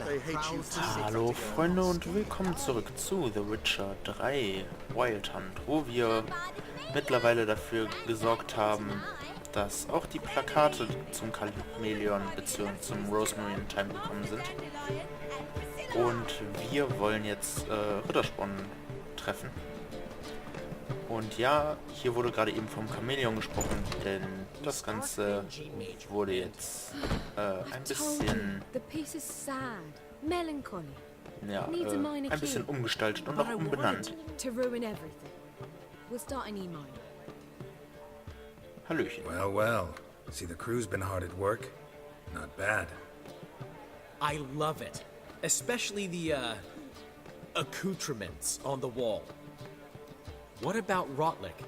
Hallo Freunde und willkommen zurück zu The Witcher 3 Wild Hunt, wo wir mittlerweile dafür gesorgt haben, dass auch die Plakate zum Chamäleon bzw. zum Romanen Time gekommen sind. Und wir wollen jetzt Rittersporn treffen. Und ja, hier wurde gerade eben vom Chamäleon gesprochen, denn das Ganze wurde jetzt ein bisschen ein bisschen umgestaltet und auch umbenannt. Hallöchen. Well, well. See, the crew's been hard at work. Not bad. I love it. Especially the, accoutrements on the wall. What about Rotlick?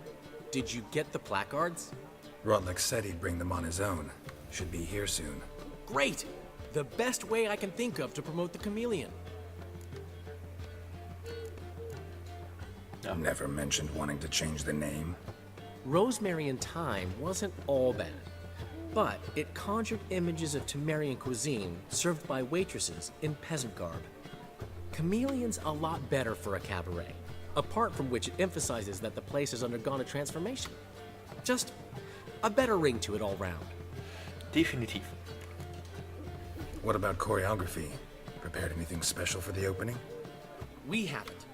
Did you get the placards? Rotlick said he'd bring them on his own. Should be here soon. Great! The best way I can think of to promote the chameleon. Never mentioned wanting to change the name. Rosemary in Time wasn't all bad, but it conjured images of Temerian cuisine served by waitresses in peasant garb. Chameleon's a lot better for a cabaret, apart from which it emphasizes that the place has undergone a transformation. Just a better ring to it all round. Definitiv. What about choreography? Prepared anything special for the opening? We haven't.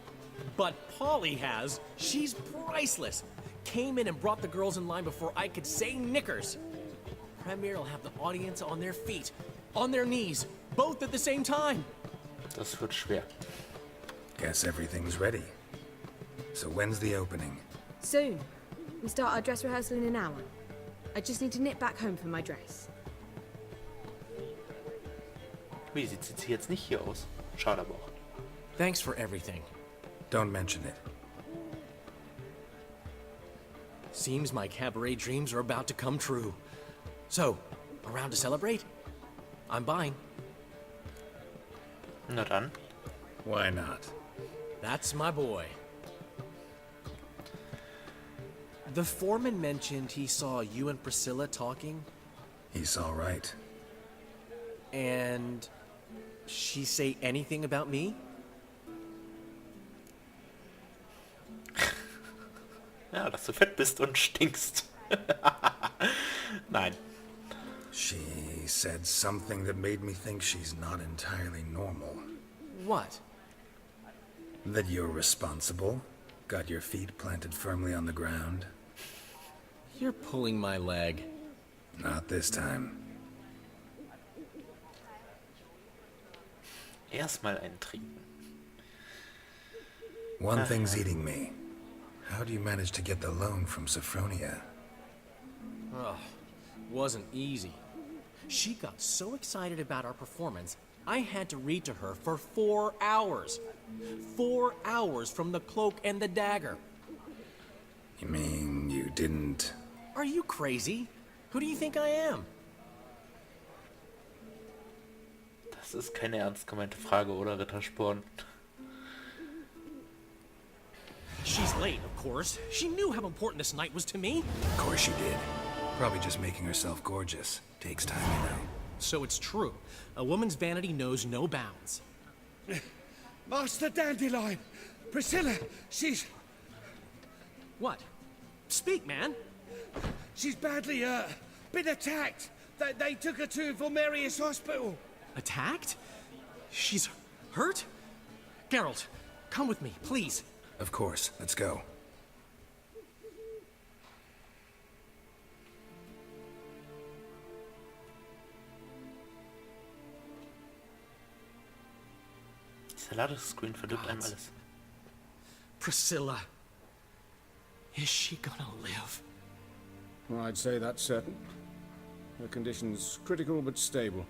But Polly has. She's priceless. Came in and brought the girls in line before I could say knickers. Premier will have the audience on their feet, on their knees, both at the same time. Das wird schwer. Guess everything's ready. So when's the opening? Soon. We start our dress rehearsal in an hour. I just need to nip back home for my dress. Wie sieht sie jetzt nicht hier aus? Schade aber auch. Thanks for everything. Don't mention it. Seems my cabaret dreams are about to come true. So, around to celebrate? I'm buying. Na dann. Why not? That's my boy. The foreman mentioned he saw you and Priscilla talking. He's all right. And she say anything about me? Ja, dass du fett bist und stinkst. Nein. She said something that made me think she's not entirely normal. What? That you're responsible, got your feet planted firmly on the ground. You're pulling my leg. Not this time. Erstmal einen trinken. One thing's eating me. How do you manage to get the loan from Sophronia? Oh, wasn't easy. She got so excited about our performance, I had to read to her for 4 hours. 4 hours from the cloak and the dagger. You mean you didn't... Are you crazy? Who do you think I am? Das ist keine ernst gemeinte Frage, oder Rittersporn? She's late, of course. She knew how important this night was to me. Of course she did. Probably just making herself gorgeous. Takes time, you know. So it's true. A woman's vanity knows no bounds. Master Dandelion! Priscilla, she's... What? Speak, man. She's badly, been attacked. They took her to Valmerius Hospital. Attacked? She's hurt? Geralt, come with me, please. Of course. Let's go. Dieser Ladescreen verdirbt einem alles. Priscilla. Is she gonna live? Well, I'd say that's certain. Her condition's critical but stable.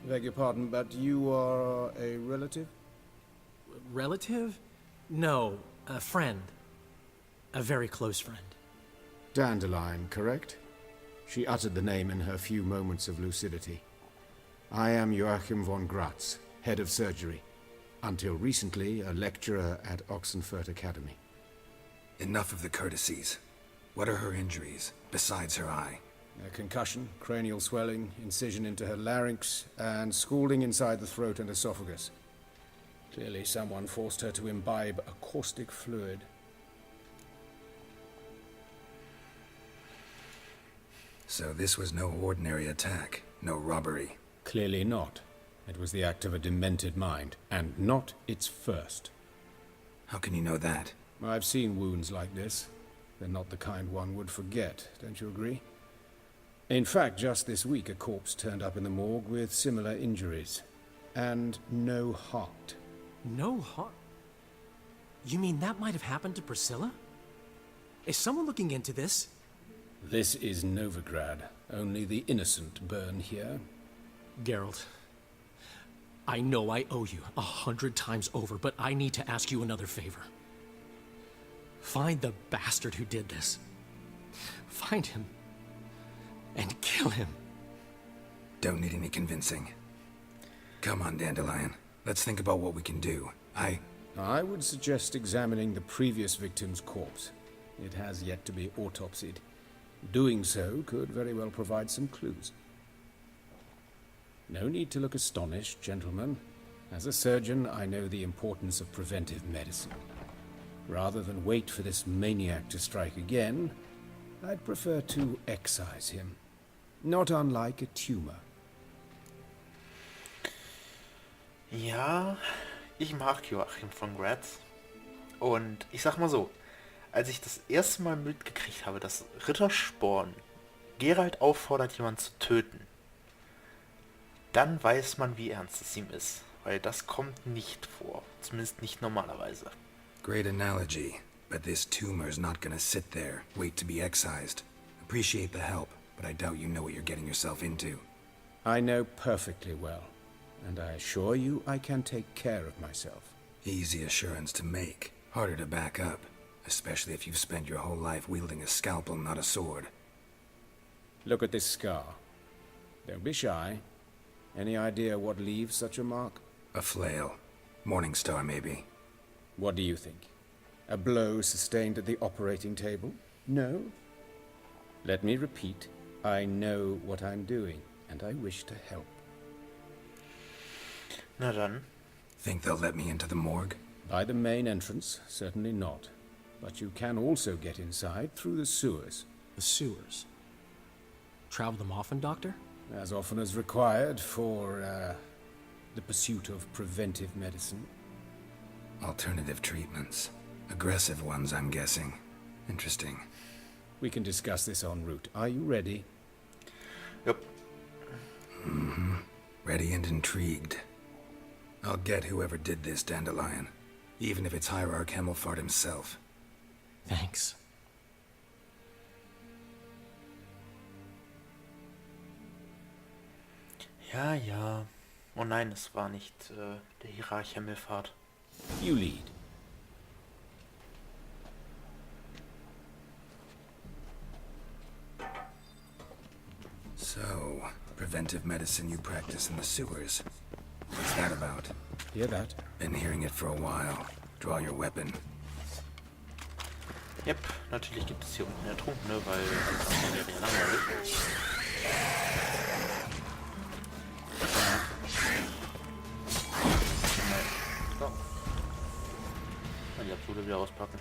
Beg your pardon, but you are a relative? Relative? No, a friend. A very close friend. Dandelion, correct? She uttered the name in her few moments of lucidity. I am Joachim von Gratz, head of surgery. Until recently, a lecturer at Oxenfurt Academy. Enough of the courtesies. What are her injuries, besides her eye? A concussion, cranial swelling, incision into her larynx, and scalding inside the throat and esophagus. Clearly someone forced her to imbibe a caustic fluid. So this was no ordinary attack, no robbery. Clearly not. It was the act of a demented mind, and not its first. How can you know that? I've seen wounds like this. They're not the kind one would forget, don't you agree? In fact, just this week a corpse turned up in the morgue with similar injuries. And no heart. No heart? You mean that might have happened to Priscilla? Is someone looking into this? This is Novigrad. Only the innocent burn here. Geralt, I know I owe you 100 times over, but I need to ask you another favor. Find the bastard who did this. Find him. And kill him. Don't need any convincing. Come on, Dandelion. Let's think about what we can do. I would suggest examining the previous victim's corpse. It has yet to be autopsied. Doing so could very well provide some clues. No need to look astonished, gentlemen. As a surgeon, I know the importance of preventive medicine. Rather than wait for this maniac to strike again, I'd prefer to excise him. Not unlike a tumor. Ja, ich mag Joachim von Graz. Und ich sag mal so, als ich das erste Mal mitgekriegt habe, dass Rittersporn Geralt auffordert, jemanden zu töten, dann weiß man, wie ernst es ihm ist. Weil das kommt nicht vor. Zumindest nicht normalerweise. Great analogy, but this tumor's not gonna sit there, wait to be excised. Appreciate the help, but I doubt you know what you're getting yourself into. I know perfectly well, and I assure you I can take care of myself. Easy assurance to make, harder to back up, especially if you've spent your whole life wielding a scalpel, not a sword. Look at this scar. Don't be shy. Any idea what leaves such a mark? A flail. Morningstar, maybe. What do you think? A blow sustained at the operating table? No? Let me repeat. I know what I'm doing, and I wish to help. Na dann. Think they'll let me into the morgue? By the main entrance, certainly not. But you can also get inside through the sewers. The sewers. Travel them often, Doctor? As often as required for, the pursuit of preventive medicine. Alternative treatments. Aggressive ones, I'm guessing. Interesting. We can discuss this en route. Are you ready? Yep. Mm-hmm. Ready and intrigued. I'll get whoever did this, Dandelion. Even if it's Hierarch Hemmelfart himself. Thanks. Ja, ja. Oh nein, es war nicht der Hierarch Himmelfahrt. You lead. So, preventive medicine you practice in the sewers. What's that about? Hear that? Been hearing it for a while. Draw your weapon. Yep, natürlich gibt es hier unten Ertrunkene, weil alles andere wäre ja langweilig. So. Mal die Absurde wieder auspacken.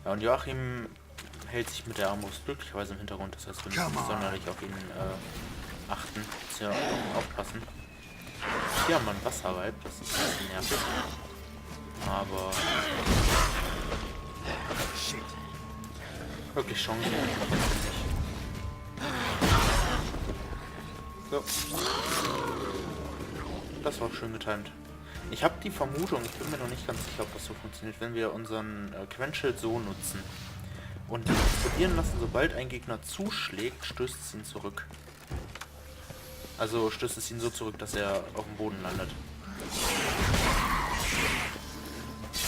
Ja, und Joachim hält sich mit der Armbrust glücklicherweise im Hintergrund, das heißt, wir müssen nicht sonderlich auf ihn achten, ja, aufpassen. Hier haben wir einen Wasserweib, das ist ein bisschen nervig. Aber wirklich Chancen habe ich jetzt nicht. So. Das war auch schön getimt. Ich habe die Vermutung, ich bin mir noch nicht ganz sicher, ob das so funktioniert, wenn wir unseren Quenchschild so nutzen und ihn explodieren lassen, sobald ein Gegner zuschlägt, stößt es ihn zurück. Also stößt es ihn so zurück, dass er auf dem Boden landet.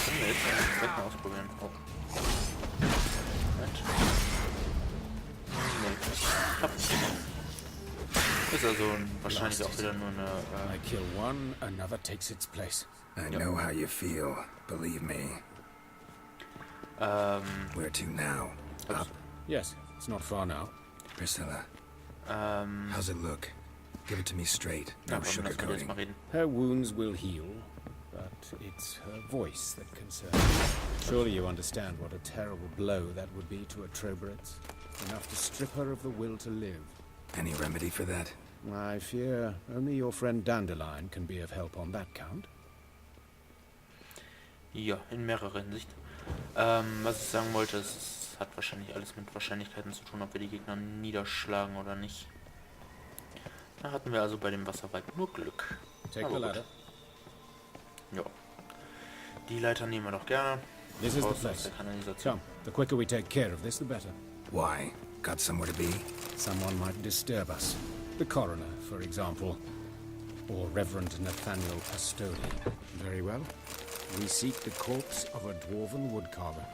Können wir jetzt direkt mal ausprobieren. Oh. Moment. Nee, klappt nicht. Ist also wahrscheinlich auch wieder nur eine... I kill one, another takes its place. I know how you feel, believe me. Where to now? Up? Yes, it's not far now. Priscilla. How's it look? Give it to me straight. No Ja, komm, lass mal jetzt sugarcoating. mal reden. Her wounds will heal, but it's her voice that concerns me. Surely you understand what a terrible blow that would be to a Trobritz. Enough to strip her of the will to live. Any remedy for that? I fear only your friend Dandelion can be of help on that count. Ja, in mehrerer Hinsicht. Was ich sagen wollte, es hat wahrscheinlich alles mit Wahrscheinlichkeiten zu tun, ob wir die Gegner niederschlagen oder nicht. Da hatten wir also bei dem Wasserweib nur Glück. Take Aber the gut. ladder. Ja. Die Leiter nehmen wir doch gerne. This is the Raus aus place. der Kanalisation. Come, the quicker we take care of this, the better. Why? Got somewhere to be? Someone might disturb us. The coroner, for example. Or Reverend Nathaniel Pastodi. Very well. We seek the corpse of a dwarven woodcarver.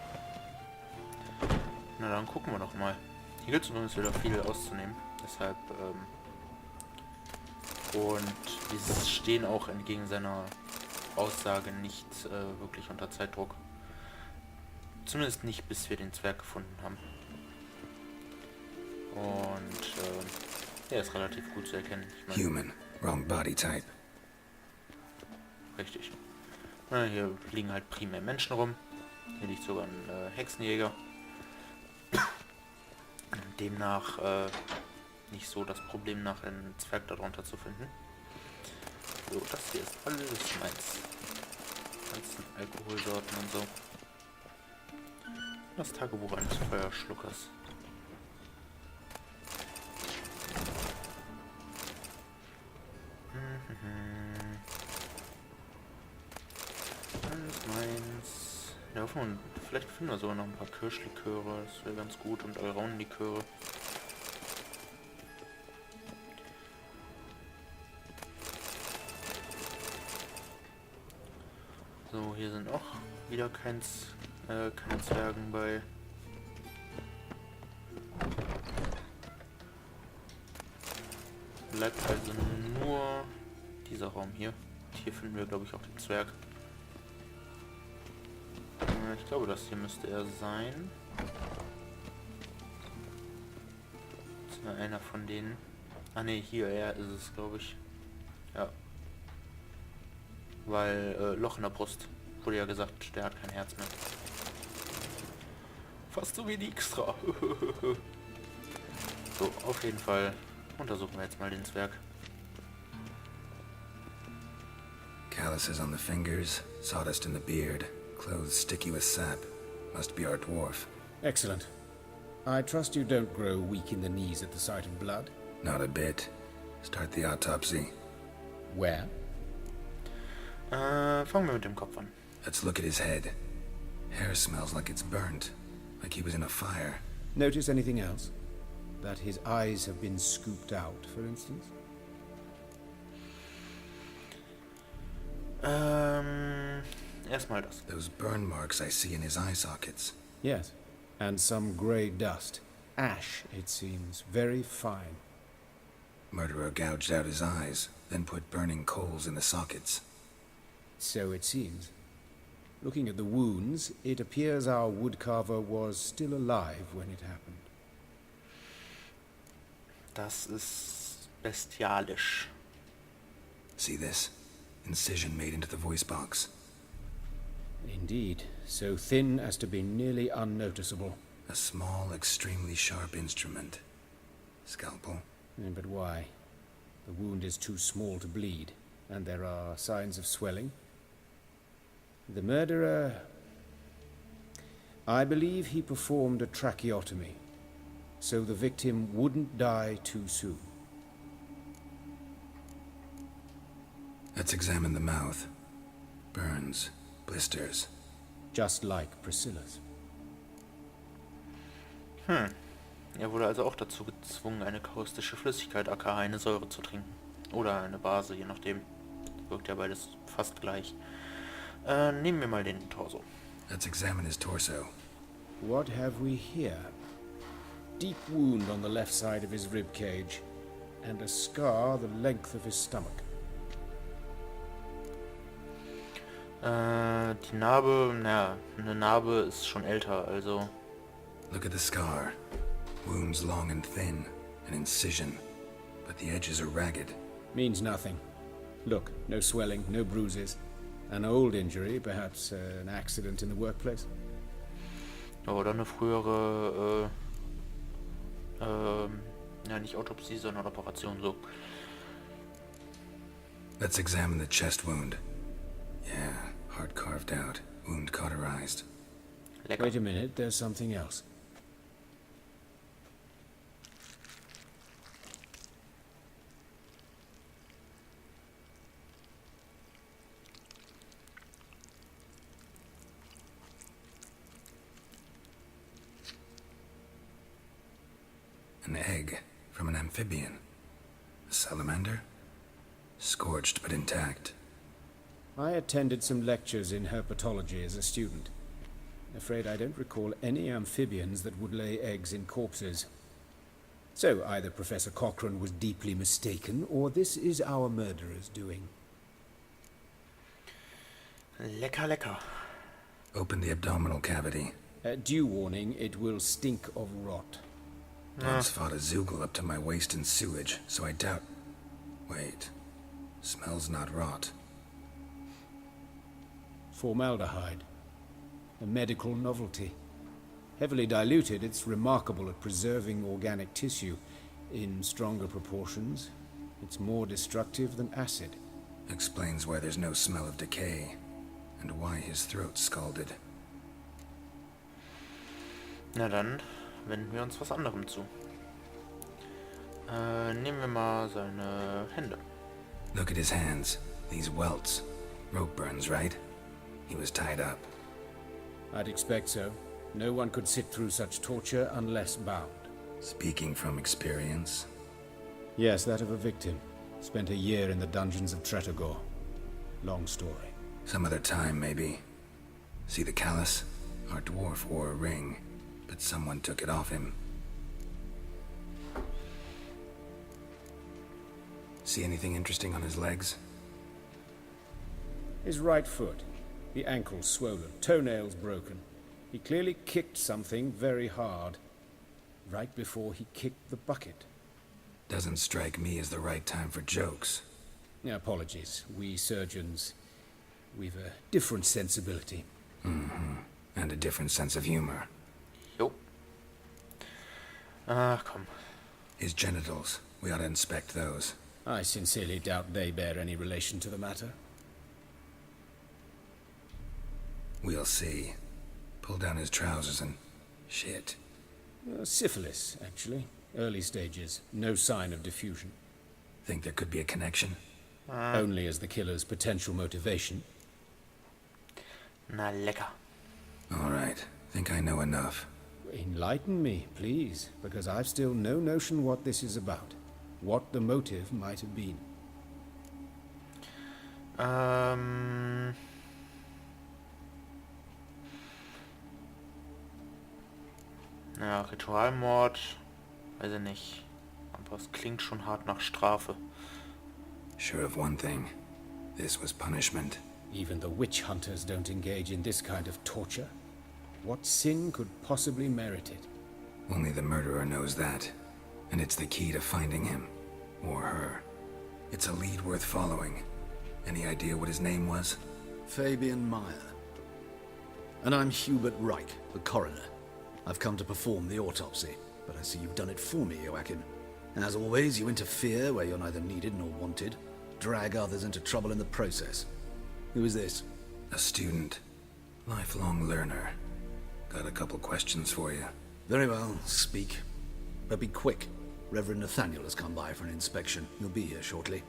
Na dann gucken wir doch mal. Hier gibt es übrigens wieder viel auszunehmen. Deshalb, und wir stehen auch entgegen seiner Aussage nicht wirklich unter Zeitdruck. Zumindest nicht, bis wir den Zwerg gefunden haben. Und der ist relativ gut zu erkennen. Ich meine, Human. Wrong body type. richtig. Na, hier liegen halt primär Menschen rum. Hier liegt sogar ein Hexenjäger. Demnach nicht so das Problem, nach einen Zwerg darunter zu finden. So, das hier ist alles meins. Ganzen Alkoholsorten und so. Das Tagebuch eines Feuerschluckers. Alles meins. Ja, hoffen wir, vielleicht finden wir sogar noch ein paar Kirschliköre. Das wäre ganz gut. Und Alraunenliköre. So, hier sind auch wieder keine Zwergen bei. Bleibt also nur dieser Raum hier. Hier finden wir, glaube ich, auch den Zwerg. Ich glaube, das hier müsste er sein. Das ist einer von denen. Ah ne, hier, er ist es, glaube ich. Ja. Weil, Loch in der Brust. Wurde ja gesagt, der hat kein Herz mehr. Fast so wie die Extra. So, auf jeden Fall untersuchen wir jetzt mal den Zwerg. Calluses on the fingers, sawdust in the beard, clothes sticky with sap. Must be our dwarf. Excellent. I trust you don't grow weak in the knees at the sight of blood. Not a bit. Start the autopsy. Where? Fangen wir mit dem Kopf an. Let's look at his head. Hair smells like it's burnt, like he was in a fire. Notice anything else? That his eyes have been scooped out, for instance? Erstmal das. Those burn marks I see in his eye sockets. Yes. And some grey dust. Ash, it seems. Very fine. Murderer gouged out his eyes, then put burning coals in the sockets. So it seems. Looking at the wounds, it appears our woodcarver was still alive when it happened. Das ist bestialisch. See this? Incision made into the voice box. Indeed, so thin as to be nearly unnoticeable. A small, extremely sharp instrument. Scalpel. But why? The wound is too small to bleed, and there are signs of swelling. The murderer... I believe he performed a tracheotomy, so the victim wouldn't die too soon. Let's examine the mouth. Burns, blisters. Just like Priscilla's. Er wurde also auch dazu gezwungen, eine kaustische Flüssigkeit, aka eine Säure zu trinken. Oder eine Base, je nachdem. Wirkt ja beides fast gleich. Nehmen wir mal den Torso. Let's examine his torso. What have we here? Deep wound on the left side of his rib cage, and a scar the length of his stomach. Die Narbe, naja, eine Narbe ist schon älter, also... Look at the scar. Wounds long and thin, An incision, but the edges are ragged. Means nothing. Look, no swelling, no bruises. An old injury, perhaps an accident in the workplace. Oder eine frühere, ja, nicht Autopsie, sondern Operation, so. Let's examine the chest wound. Yeah, heart carved out, wound cauterized. Lecker. Wait a minute, there's something else. An egg from an amphibian. A salamander? Scorched but intact. I attended some lectures in herpetology as a student. Afraid I don't recall any amphibians that would lay eggs in corpses. So either Professor Cochrane was deeply mistaken, or this is our murderer's doing. Lecker, lecker. Open the abdominal cavity. Due warning, it will stink of rot. Once fought a Zoogle up to my waist in sewage, so I doubt... Wait. Smells not rot. Formaldehyde. A medical novelty. Heavily diluted, it's remarkable at preserving organic tissue. In stronger proportions, it's more destructive than acid. Explains why there's no smell of decay, and why his throat's scalded. Na dann wenden wir uns was anderem zu. Nehmen wir mal seine Hände. Look at his hands. These welts. Rope burns, right? He was tied up. I'd expect so. No one could sit through such torture unless bound. Speaking from experience. Yes, that of a victim. Spent a year in the dungeons of Tretogor. Long story. Some other time, maybe. See the callus? Our dwarf wore a ring, but someone took it off him. See anything interesting on his legs? His right foot. The ankle swollen, toenails broken. He clearly kicked something very hard. Right before he kicked the bucket. Doesn't strike me as the right time for jokes. Apologies. We surgeons, we've a different sensibility. Mm-hmm. And a different sense of humor. Jo. Ach, komm. His genitals. We ought to inspect those. I sincerely doubt they bear any relation to the matter. We'll see. Pull down his trousers and... shit. Syphilis, actually. Early stages. No sign of diffusion. Think there could be a connection? Only as the killer's potential motivation. Na lecker. All right. Think I know enough. Enlighten me, please, because I've still no notion what this is about. What the motive might have been. Ja, Ritualmord, weiß ich nicht. Aber es klingt schon hart nach Strafe. Sure of one thing. This was punishment. Even the witch hunters don't engage in this kind of torture. What sin could possibly merit it? Only the murderer knows that. And it's the key to finding him. Or her. It's a lead worth following. Any idea what his name was? Fabian Meyer. And I'm Hubert Reich, the coroner. I've come to perform the autopsy, but I see you've done it for me, Joachim. As always, you interfere where you're neither needed nor wanted. Drag others into trouble in the process. Who is this? A student. Lifelong learner. Got a couple questions for you. Very well, speak. But be quick. Reverend Nathaniel has come by for an inspection. He'll be here shortly.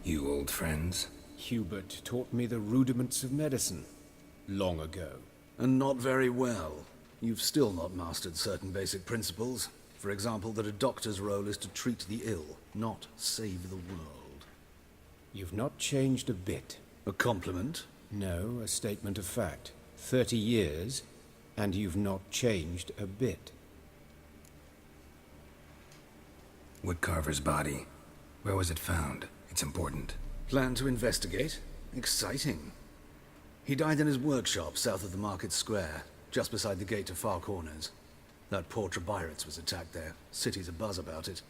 You old friends? Hubert taught me the rudiments of medicine. Long ago. And not very well. You've still not mastered certain basic principles. For example, that a doctor's role is to treat the ill, not save the world. You've not changed a bit. A compliment? No, a statement of fact. 30 years, and you've not changed a bit. Woodcarver's body. Where was it found? It's important. Plan to investigate? Exciting. He died in his workshop south of the market square. just beside the gate to Far Corners. That poor Trebirates was attacked there. City's abuzz about it.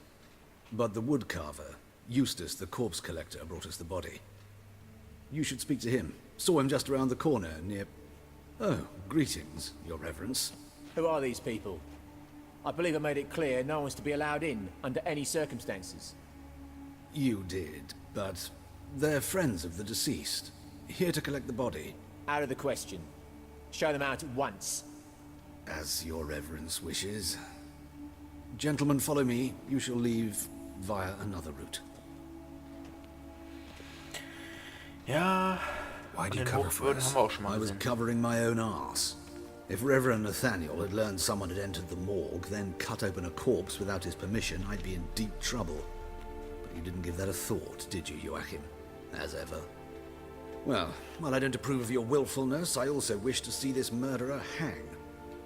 But the woodcarver, Eustace the corpse collector, brought us the body. You should speak to him. Saw him just around the corner near... Oh, greetings, your reverence. Who are these people? I believe I made it clear no one's to be allowed in under any circumstances. You did, but they're friends of the deceased. Here to collect the body. Out of the question. Show them out at once. As your reverence wishes. Gentlemen, follow me. You shall leave via another route. Ja, Why do in you den cover for Hochwürden us? haben wir auch schon mal I was gesehen. covering my own arse. If Reverend Nathaniel had learned someone had entered the morgue, then cut open a corpse without his permission, I'd be in deep trouble. But you didn't give that a thought, did you, Joachim? As ever. Well, while I don't approve of your willfulness, I also wish to see this murderer hang.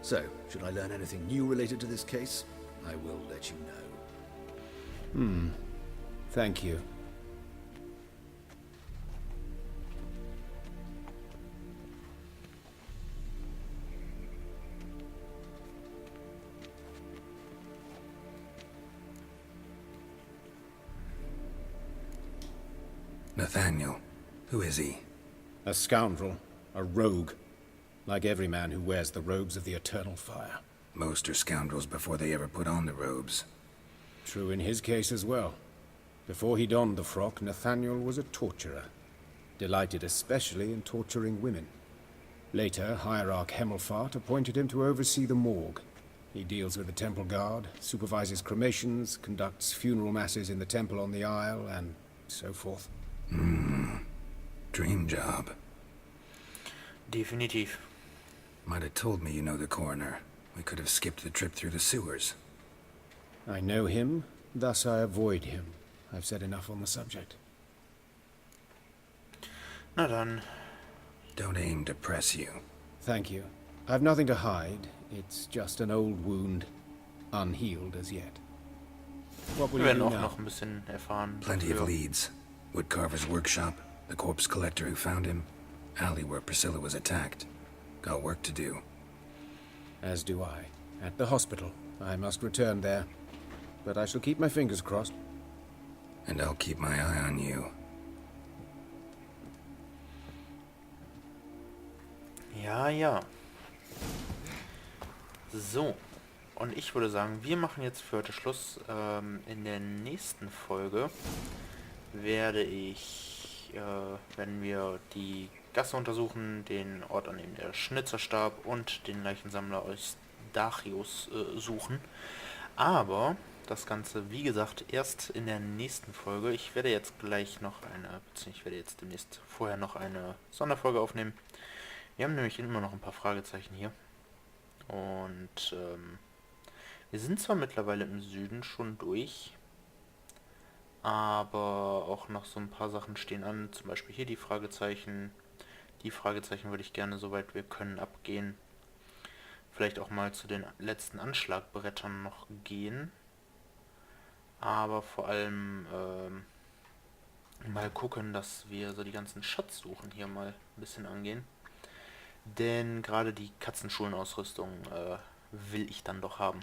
So, should I learn anything new related to this case, I will let you know. Thank you. Nathaniel. Who is he? A scoundrel, a rogue, like every man who wears the robes of the eternal fire. Most are scoundrels before they ever put on the robes. True in his case as well. Before he donned the frock, Nathaniel was a torturer, delighted especially in torturing women. Later, Hierarch Hemmelfart appointed him to oversee the morgue. He deals with the temple guard, supervises cremations, conducts funeral masses in the temple on the Isle, and so forth. Dream job. Definitiv. Might have told me you know the coroner. We could have skipped the trip through the sewers. I know him, thus I avoid him. I've said enough on the subject. Na dann. Don't aim to press you. Thank you. I've nothing to hide. It's just an old wound, unhealed as yet. What will Wir you werden do auch now? noch ein bisschen erfahren. Plenty of dafür. leads. Woodcarver's workshop, the corpse collector who found him, alley where Priscilla was attacked. Got work to do. As do I. At the hospital. I must return there. But I shall keep my fingers crossed. And I'll keep my eye on you. Ja, ja. So. Und ich würde sagen, wir machen jetzt für heute Schluss. In der nächsten Folge werden wir die Gasse untersuchen, den Ort, an dem der Schnitzer starb und den Leichensammler aus Dachios suchen. Aber das Ganze, wie gesagt, erst in der nächsten Folge. Ich werde jetzt gleich noch ich werde jetzt demnächst vorher noch eine Sonderfolge aufnehmen. Wir haben nämlich immer noch ein paar Fragezeichen hier. Und wir sind zwar mittlerweile im Süden schon durch, aber auch noch so ein paar Sachen stehen an. Zum Beispiel hier die Fragezeichen. Die Fragezeichen würde ich gerne, soweit wir können, abgehen. Vielleicht auch mal zu den letzten Anschlagbrettern noch gehen. Aber vor allem mal gucken, dass wir so die ganzen Schatzsuchen hier mal ein bisschen angehen. Denn gerade die Katzenschulenausrüstung will ich dann doch haben.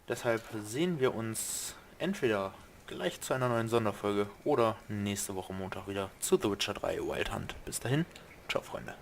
Deshalb sehen wir uns entweder gleich zu einer neuen Sonderfolge oder nächste Woche Montag wieder zu The Witcher 3 Wild Hunt. Bis dahin, ciao Freunde.